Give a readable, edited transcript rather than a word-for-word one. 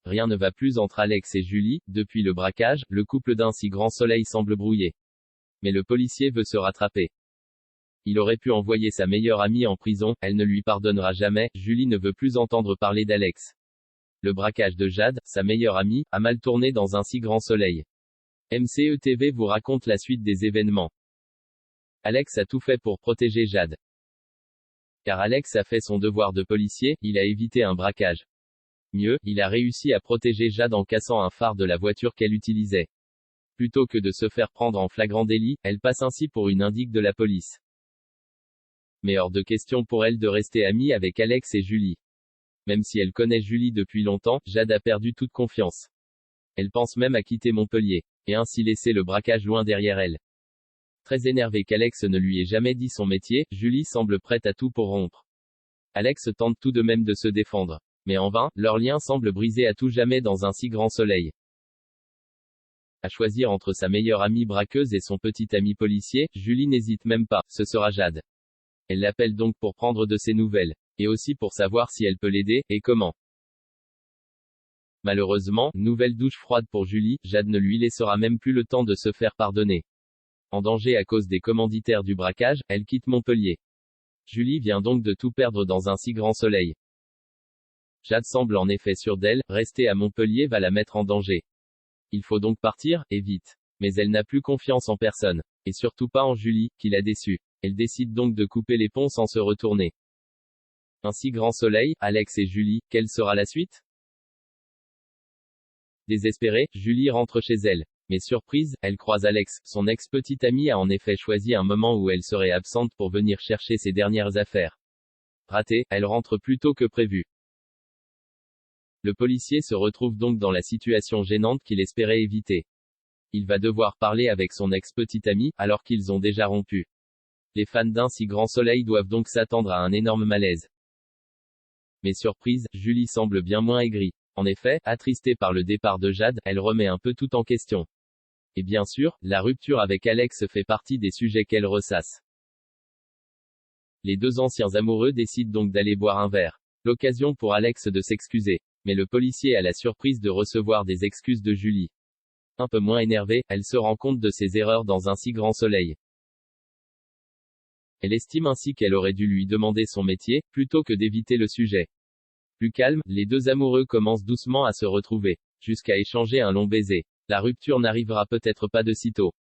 rien ne va plus entre Alex et Julie. Depuis le braquage, le couple d'un si grand soleil semble brouillé. Mais le policier veut se rattraper. Il aurait pu envoyer sa meilleure amie en prison, elle ne lui pardonnera jamais. Julie ne veut plus entendre parler d'Alex. Le braquage de Jade, sa meilleure amie, a mal tourné dans un si grand soleil. MCE TV vous raconte la suite des événements. Alex a tout fait pour protéger Jade. Car Alex a fait son devoir de policier, il a évité un braquage. Mieux, il a réussi à protéger Jade en cassant un phare de la voiture qu'elle utilisait. Plutôt que de se faire prendre en flagrant délit, elle passe ainsi pour une indique de la police. Mais hors de question pour elle de rester amie avec Alex et Julie. Même si elle connaît Julie depuis longtemps, Jade a perdu toute confiance. Elle pense même à quitter Montpellier, et ainsi laisser le braquage loin derrière elle. Très énervée qu'Alex ne lui ait jamais dit son métier, Julie semble prête à tout pour rompre. Alex tente tout de même de se défendre. Mais en vain, leur lien semble brisé à tout jamais dans un si grand soleil. À choisir entre sa meilleure amie braqueuse et son petit ami policier, Julie n'hésite même pas, ce sera Jade. Elle l'appelle donc pour prendre de ses nouvelles. Et aussi pour savoir si elle peut l'aider, et comment. Malheureusement, nouvelle douche froide pour Julie, Jade ne lui laissera même plus le temps de se faire pardonner. En danger à cause des commanditaires du braquage, elle quitte Montpellier. Julie vient donc de tout perdre dans un si grand soleil. Jade semble en effet sûre d'elle, rester à Montpellier va la mettre en danger. Il faut donc partir, et vite. Mais elle n'a plus confiance en personne. Et surtout pas en Julie, qui l'a déçue. Elle décide donc de couper les ponts sans se retourner. Un si grand soleil, Alex et Julie, quelle sera la suite? Désespérée, Julie rentre chez elle. Mais surprise, elle croise Alex, son ex-petite amie a en effet choisi un moment où elle serait absente pour venir chercher ses dernières affaires. Ratée, elle rentre plus tôt que prévu. Le policier se retrouve donc dans la situation gênante qu'il espérait éviter. Il va devoir parler avec son ex-petite amie, alors qu'ils ont déjà rompu. Les fans d'un si grand soleil doivent donc s'attendre à un énorme malaise. Mais surprise, Julie semble bien moins aigrie. En effet, attristée par le départ de Jade, elle remet un peu tout en question. Et bien sûr, la rupture avec Alex fait partie des sujets qu'elle ressasse. Les deux anciens amoureux décident donc d'aller boire un verre. L'occasion pour Alex de s'excuser. Mais le policier a la surprise de recevoir des excuses de Julie. Un peu moins énervée, elle se rend compte de ses erreurs dans un si grand soleil. Elle estime ainsi qu'elle aurait dû lui demander son métier, plutôt que d'éviter le sujet. Plus calme, les deux amoureux commencent doucement à se retrouver, jusqu'à échanger un long baiser. La rupture n'arrivera peut-être pas de sitôt.